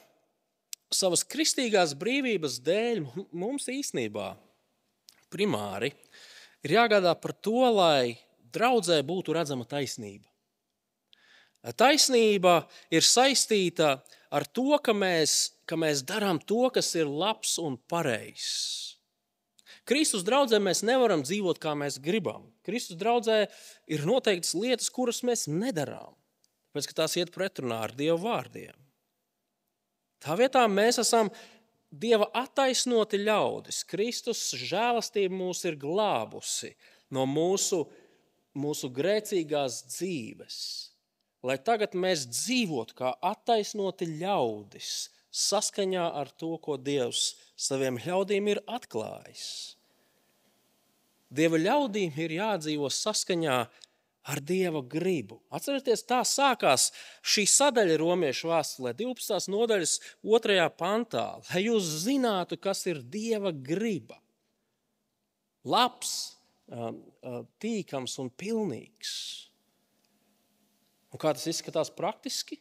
savas kristīgās brīvības dēļ mums īstenībā primāri ir jāgādā par to, lai draudzē būtu redzama taisnība. Taisnība ir saistīta ar to, ka mēs darām to, kas ir labs un pareizs. Kristus draudzē mēs nevaram dzīvot, kā mēs gribam. Kristus draudzē ir noteiktas lietas, kuras mēs nedarām, tāpēc, ka tās iet pretrunā ar Dieva vārdiem. Tā vietā mēs esam Dieva attaisnoti ļaudis. Kristus žēlastība mūs ir glābusi no mūsu grēcīgās dzīves. Lai tagad mēs dzīvotu kā attaisnoti ļaudis saskaņā ar to, ko Dievs saviem ļaudīm ir atklājis. Dieva ļaudīm ir jādzīvo saskaņā ar Dieva gribu. Atcerieties, tā sākās šī sadaļa Romiešu vēstulē, 12. nodaļas 2. pantā, lai jūs zinātu, kas ir Dieva griba. Labs, tīkams un pilnīgs. Un kā tas izskatās praktiski?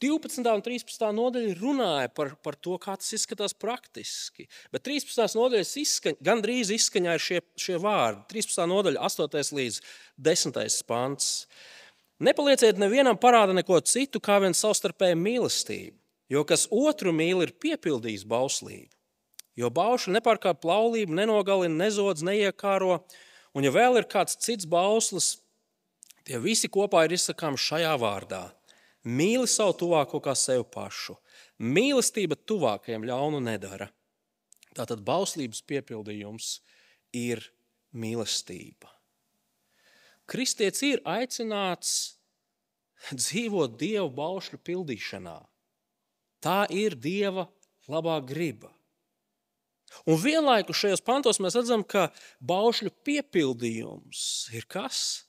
12. un 13. nodaļa runāja par to, kā tas izskatās praktiski. Bet 13. nodaļas gandrīz izskaņā ir šie vārdi. 13. nodaļa, 8. līdz 10. pants. Nepalieciet nevienam parāda neko citu, kā vien savstarpēju mīlestību, jo kas otru mīl, ir piepildījis bauslību. Jo baušļi nepārkāpj laulību, nenogalina, nezodz, neiekāro, un ja vēl ir kāds cits bauslis, tie visi kopā ir izsakāmi šajā vārdā. Mīli savu tuvāko kā sevi pašu. Mīlestība tuvākajiem ļaunu nedara. Tātad bauslības piepildījums ir mīlestība. Kristietis ir aicināts dzīvot Dieva baušļu pildīšanā. Tā ir Dieva labā griba. Un vienlaikus šajos pantos mēs redzam, ka baušļu piepildījums ir kas?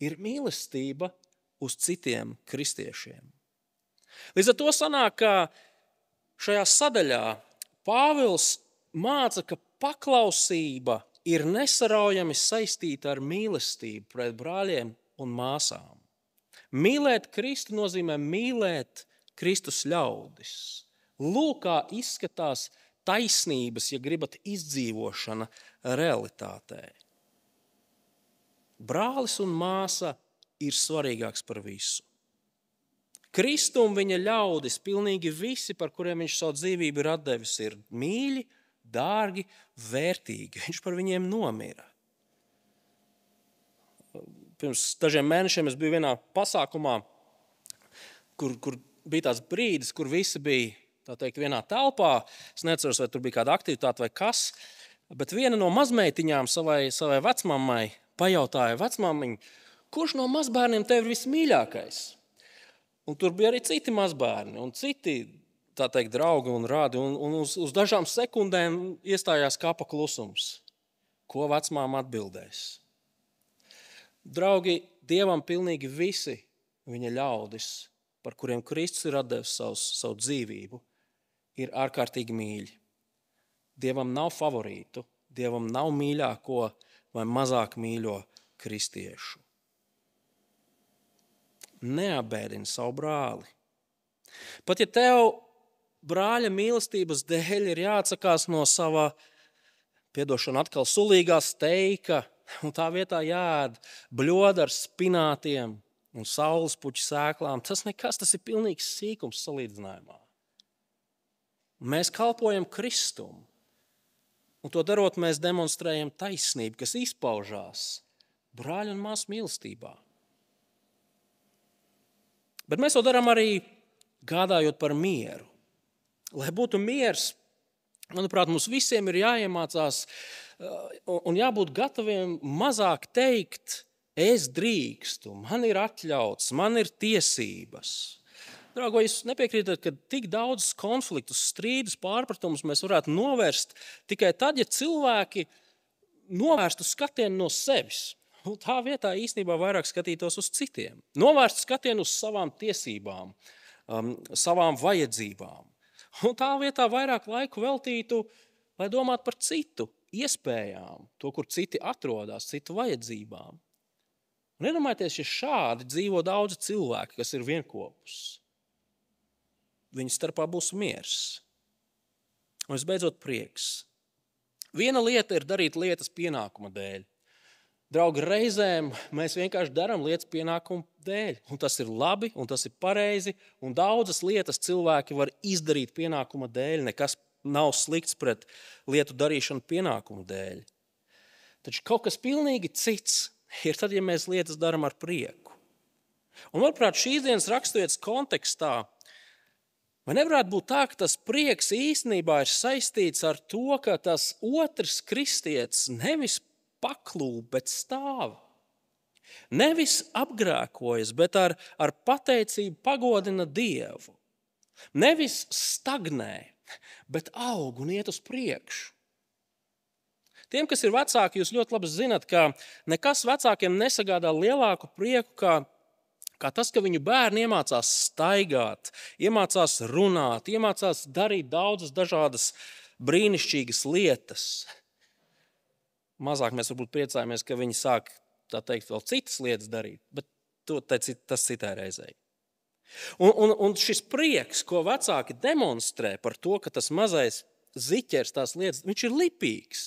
Ir mīlestība uz citiem kristiešiem. Līdz ar to sanāk, ka šajā sadaļā Pāvils māca, ka paklausība ir nesaraujami saistīta ar mīlestību pret brāļiem un māsām. Mīlēt Kristu nozīmē mīlēt Kristus ļaudis. Lūk, kā izskatās taisnības, ja gribat, izdzīvošana realitātē. Brālis un māsa ir svarīgāks par visu. Kristu un viņa ļaudis, pilnīgi visi, par kuriem viņš savu dzīvību ir atdevis, ir mīļi, dārgi, vērtīgi. Viņš par viņiem nomira. Pirms dažiem mēnešiem es biju vienā pasākumā, kur bija tāds brīdis, kur visi bija, tā teikt, vienā telpā. Es neceros, vai tur bija kāda aktivitāte vai kas, bet viena no mazmeitiņām savai vecmammai pajautāja: vecmammiņ, kurš no mazbērniem tev ir vismīļākais? Un tur bija arī citi mazbērni un citi, tā teikt, draugi un rādi. Un uz dažām sekundēm iestājās kapa klusums. Ko vecmāma atbildēs? Draugi, Dievam pilnīgi visi viņa ļaudis, par kuriem Kristus ir atdevis savu dzīvību, ir ārkārtīgi mīļi. Dievam nav favorītu, Dievam nav mīļāko vai mazāk mīļo kristiešu. Neapbēdini savu brāli. Pat ja tev brāļa mīlestības dēļ ir jāatsakās no sava, piedošana atkal, sulīgā steika, un tā vietā jāēd bļoda ar spinātiem un saulespuķu sēklām, tas nekas, tas ir pilnīgs sīkums salīdzinājumā. Mēs kalpojam Kristum, un to darot mēs demonstrējam taisnību, kas izpaužās brāļu un māsu mīlestībā. Bet mēs to darām arī gādājot par mieru. Lai būtu miers, manuprāt, mums visiem ir jāiemācās un jābūt gataviem mazāk teikt: es drīkstu, man ir atļauts, man ir tiesības. Draugo, jūs nepiekrītat, ka tik daudz konfliktus, strīdus, pārpratumus mēs varētu novērst tikai tad, ja cilvēki novērstu skatienu no sevis. Un tā vietā īstenībā vairāk skatītos uz citiem. Novērst skatienu uz savām tiesībām, savām vajadzībām. Un tā vietā vairāk laiku veltītu, lai domātu par citu iespējām, to, kur citi atrodas, citu vajadzībām. Un iedomājieties, ja šādi dzīvo daudzi cilvēki, kas ir vienkopus. Viņu starpā būs miers. Un visbeidzot prieks. Viena lieta ir darīt lietas pienākuma dēļ. Draugi, reizēm mēs vienkārši darām lietas pienākumu dēļ. Un tas ir labi, un tas ir pareizi. Un daudzas lietas cilvēki var izdarīt pienākuma dēļ. Nekas nav slikts pret lietu darīšanu pienākumu dēļ. Taču kaut kas pilnīgi cits ir tad, ja mēs lietas darām ar prieku. Un, manuprāt, šīs dienas raksturvietas kontekstā, vai nevarētu būt tā, ka tas prieks īstenībā ir saistīts ar to, ka tas otrs kristietis nevis paklūp, bet stāv. Nevis apgrēkojas, bet ar pateicību pagodina Dievu. Nevis stagnē, bet aug un iet uz priekšu. Tiem, kas ir vecāki, jūs ļoti labi zinat, ka nekas vecākiem nesagādā lielāku prieku, kā tas, ka viņu bērni iemācās staigāt, iemācās runāt, iemācās darīt daudzas dažādas brīnišķīgas lietas. Mazāk mēs varbūt priecājamies, ka viņi sāk, tā teikt, vēl citas lietas darīt, bet tas citai reizei. Un šis prieks, ko vecāki demonstrē par to, ka tas mazais ziķers tās lietas, viņš ir lipīgs.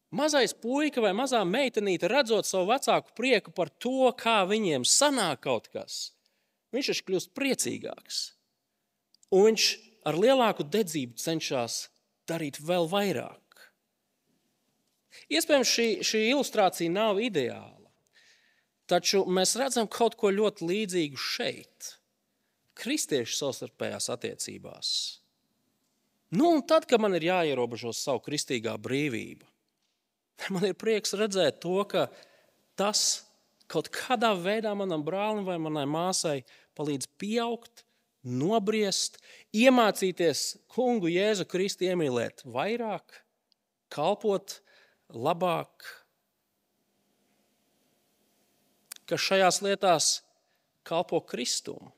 Mazais puika vai mazā meitenīte, redzot savu vecāku prieku par to, kā viņiem sanāk kaut kas, viņš taču kļūst priecīgāks. Un viņš ar lielāku dedzību cenšas darīt vēl vairāk. Iespējams, šī ilustrācija nav ideāla, taču mēs redzam kaut ko ļoti līdzīgu šeit, kristiešu savstarpējās attiecībās. Un tad, kad man ir jāierobežo savu kristīgā brīvība, man ir prieks redzēt to, ka tas kaut kādā veidā manam brālim vai manai māsai palīdz pieaugt, nobriest, iemācīties kungu Jēzu Kristu iemīlēt vairāk, kalpot labāk, ka šajās lietās kalpo Kristum.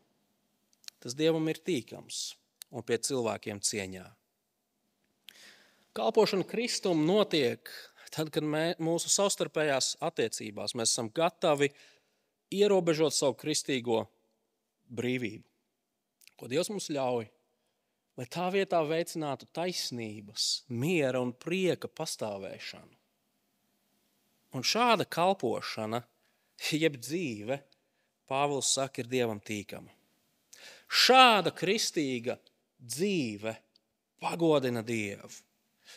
Tas Dievam ir tīkams un pie cilvēkiem cieņā. Kalpošana Kristum notiek tad, kad mūsu savstarpējās attiecībās mēs esam gatavi ierobežot savu kristīgo brīvību, ko Dievs mums ļauj, lai tā vietā veicinātu taisnības, miera un prieka pastāvēšanu. Un šāda kalpošana, jeb dzīve, Pāvils saka, ir Dievam tīkama. Šāda kristīga dzīve pagodina Dievu.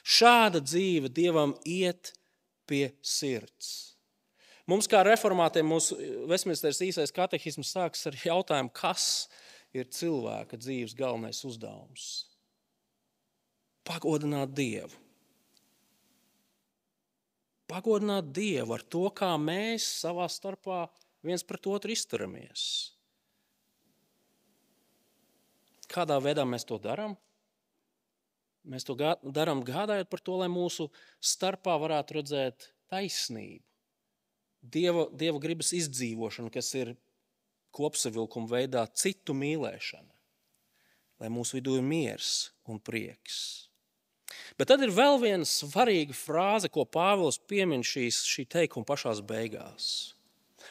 Šāda dzīve Dievam iet pie sirds. Mums kā reformātiem mūsu Vestminsteras īsais katehisms sākas ar jautājumu, kas ir cilvēka dzīves galvenais uzdevums. Pagodināt Dievu. Pagodināt Dievu ar to, kā mēs savā starpā viens pret otru izturamies. Kādā veidā mēs to darām? Mēs to darām gādājot par to, lai mūsu starpā varētu redzēt taisnību. Dieva gribas izdzīvošanu, kas ir kopsavilkuma veidā citu mīlēšana. Lai mūsu vidū ir miers un prieks. Bet tad ir vēl viena svarīga frāze, ko Pāvils piemin šī teikuma pašās beigās.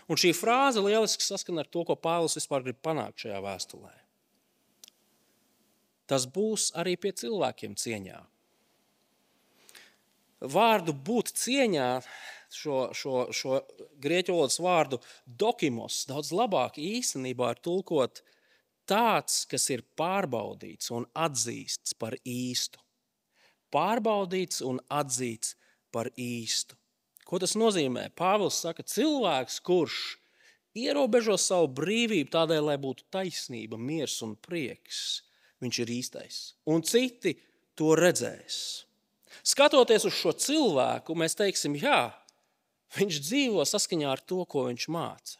Un šī frāze lieliski saskana ar to, ko Pāvils vispār grib panākt šajā vēstulē. Tas būs arī pie cilvēkiem cieņā. Vārdu būt cieņā, šo grieķu valodas vārdu dokimos, daudz labāk īstenībā ir tulkot tāds, kas ir pārbaudīts un atzīsts par īstu. Pārbaudīts un atzīts par īstu. Ko tas nozīmē? Pāvils saka, cilvēks, kurš ierobežo savu brīvību tādēļ, lai būtu taisnība, miers un prieks, viņš ir īstais. Un citi to redzēs. Skatoties uz šo cilvēku, mēs teiksim, jā, viņš dzīvo saskaņā ar to, ko viņš māca.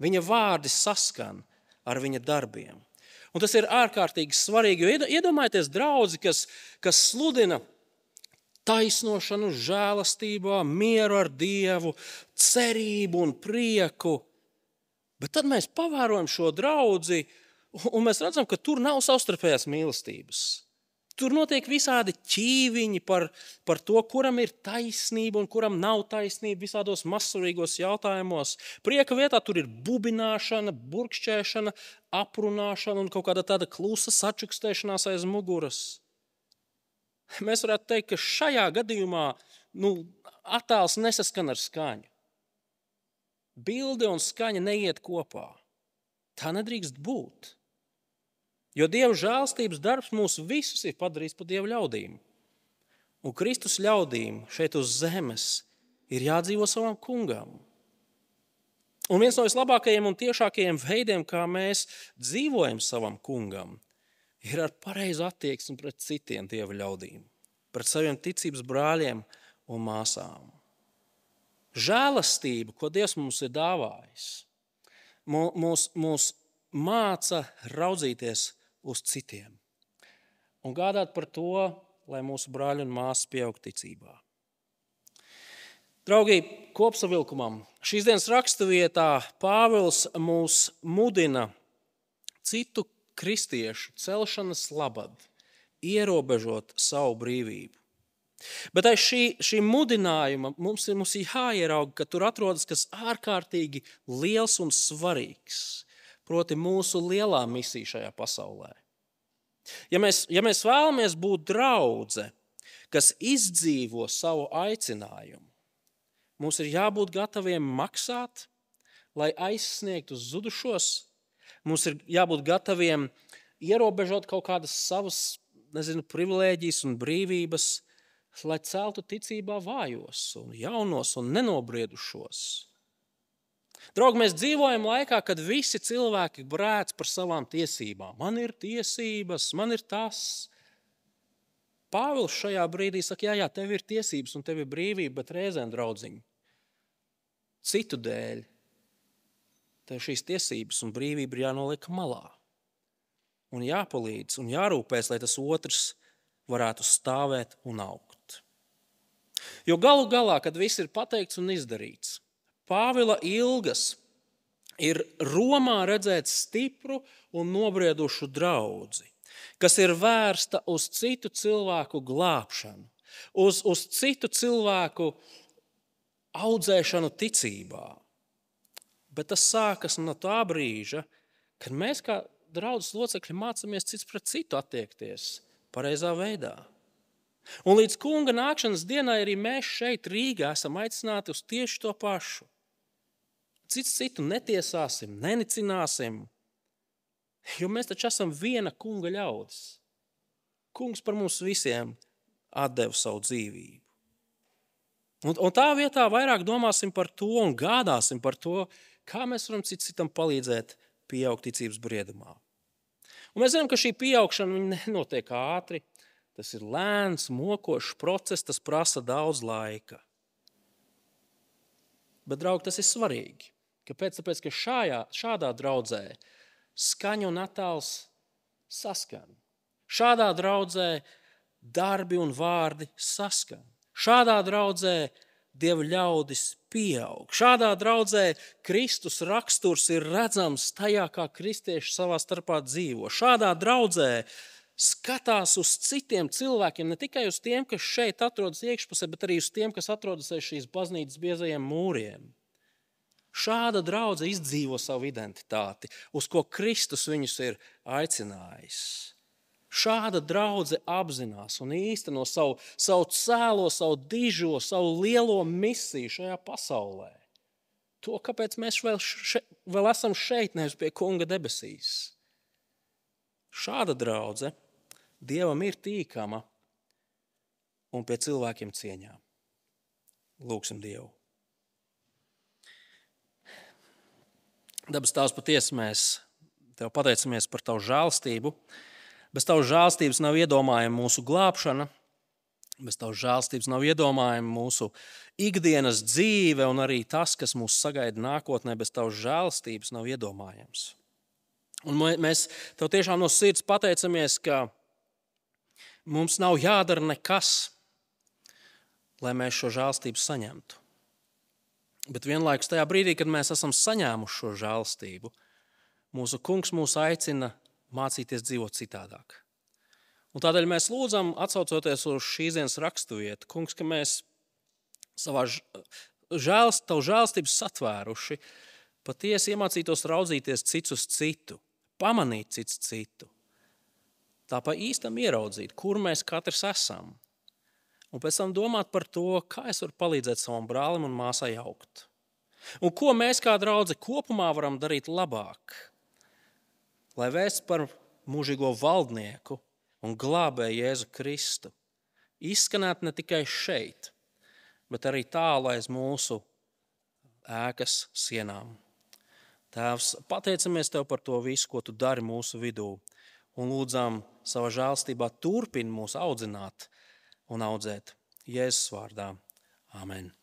Viņa vārdi saskan ar viņa darbiem. Un tas ir ārkārtīgi svarīgi, jo iedomājieties draudzi, kas sludina taisnošanu, žēlastībā, mieru ar Dievu, cerību un prieku. Bet tad mēs pavērojam šo draudzi, un mēs redzam, ka tur nav savstarpējās mīlestības. Tur notiek visādi ķīviņi par to, kuram ir taisnība un kuram nav taisnība visādos mazsvarīgos jautājumos. Prieka vietā tur ir bubināšana, burkšķēšana, aprunāšana un kaut kāda tāda klusa sačukstēšanās aiz muguras. Mēs varētu teikt, ka šajā gadījumā attēls nesaskan ar skaņu. Bilde un skaņa neiet kopā. Tā nedrīkst būt. Jo Dieva žēlstības darbs mūs visus ir padarījis par Dieva ļaudīm. Un Kristus ļaudīm šeit uz zemes ir jādzīvo savam kungam. Un viens no vislabākajiem un tiešākajiem veidiem, kā mēs dzīvojam savam kungam, ir ar pareizu attieksmi pret citiem Dieva ļaudīm, pret saviem ticības brāļiem un māsām. Žēlastība, ko Dievs mums ir dāvājis, mūs māca raudzīties uz citiem un gādāt par to, lai mūsu brāļi un māsas pieaug ticībā. Draugi, kopsavilkumam, šīs dienas raksturvietā Pāvils mūs mudina citu kristiešu celšanas labad, ierobežot savu brīvību. Bet aiz šī mudinājuma mums ir jāierauga, ka tur atrodas kas ārkārtīgi liels un svarīgs. Proti mūsu lielā misija šajā pasaulē. Ja mēs vēlamies būt draudze, kas izdzīvo savu aicinājumu. Mums ir jābūt gataviem maksāt, lai aizsniegtu zudušos. Mums ir jābūt gataviem ierobežot kaut kādas savas, privilēģijas un brīvības, lai celtu ticībā vājos un jaunos un nenobriedušos. Draugi, mēs dzīvojam laikā, kad visi cilvēki brēc par savām tiesībām. Man ir tiesības, man ir tas. Pāvils šajā brīdī saka, jā, tev ir tiesības un tev ir brīvība, bet reizēm, draudziņi, citu dēļ tev šīs tiesības un brīvība ir jānoliek malā. Un jāpalīdz un jārūpēs, lai tas otrs varētu stāvēt un augt. Jo galu galā, kad viss ir pateikts un izdarīts, Pāvila ilgas ir Romā redzēt stipru un nobriedušu draudzi, kas ir vērsta uz citu cilvēku glābšanu, uz citu cilvēku audzēšanu ticībā. Bet tas sākas no tā brīža, kad mēs kā draudzes locekļi mācāmies cits pret citu attiekties pareizā veidā. Un līdz kunga nākšanas dienai arī mēs šeit Rīgā esam aicināti uz tieši to pašu. Cits citu netiesāsim, nenicināsim, jo mēs taču esam viena kunga ļaudis. Kungs par mums visiem atdeva savu dzīvību. Un tā vietā vairāk domāsim par to un gādāsim par to, kā mēs varam citam palīdzēt pieaugt ticības briedumā. Un mēs zinām, ka šī pieaugšana nenotiek ātri. Tas ir lēns, mokošs process, tas prasa daudz laika. Bet, draugi, tas ir svarīgi. Kāpēc? Tāpēc, ka šādā draudzē skaņa un attēls saskan. Šādā draudzē darbi un vārdi saskan. Šādā draudzē Dieva ļaudis pieaug. Šādā draudzē Kristus raksturs ir redzams tajā, kā kristieši savā starpā dzīvo. Šādā draudzē skatās uz citiem cilvēkiem, ne tikai uz tiem, kas šeit atrodas iekšpusē, bet arī uz tiem, kas atrodas aiz šīs baznīcas biezajiem mūriem. Šāda draudze izdzīvo savu identitāti, uz ko Kristus viņus ir aicinājis. Šāda draudze apzinās un īsteno savu cēlo, savu dižo, savu lielo misiju šajā pasaulē. To, kāpēc mēs vēl esam šeit, nevis pie kunga debesīs. Šāda draudze Dievam ir tīkama un pie cilvēkiem cieņā. Lūgsim Dievu. Dabas Tēvs, patiesi mēs Tev pateicamies par Tavu žēlstību. Bez Tavas žēlstības nav iedomājama mūsu glābšana, bez Tavas žēlstības nav iedomājama mūsu ikdienas dzīve un arī tas, kas mūs sagaida nākotnē, bez Tavas žēlstības nav iedomājams. Un mēs Tev tiešām no sirds pateicamies, ka mums nav jādara nekas, lai mēs šo žēlstību saņemtu. Bet vienlaikus tajā brīdī, kad mēs esam saņēmuši šo žēlstību, mūsu kungs mūs aicina mācīties dzīvot citādāk. Un tādēļ mēs lūdzam, atsaucoties uz šīs dienas raksturvietu, kungs, ka mēs savā Tavu žēlstību satvēruši, patiesi iemācītos raudzīties cits uz citu, pamanīt cits citu. Tā pa īstam ieraudzīt, kur mēs katrs esam. Un pēc tam domāt par to, kā es varu palīdzēt savam brālim un māsai augt. Un ko mēs kā draudze kopumā varam darīt labāk, lai vēsts par mūžīgo valdnieku un glābēju Jēzu Kristu izskanētu ne tikai šeit, bet arī tālu aiz mūsu ēkas sienām. Tēvs, pateicamies Tev par to visu, ko Tu dari mūsu vidū, un lūdzam savā žēlstībā turpini mūs audzināt un audzēt Jēzus vārdā. Amen.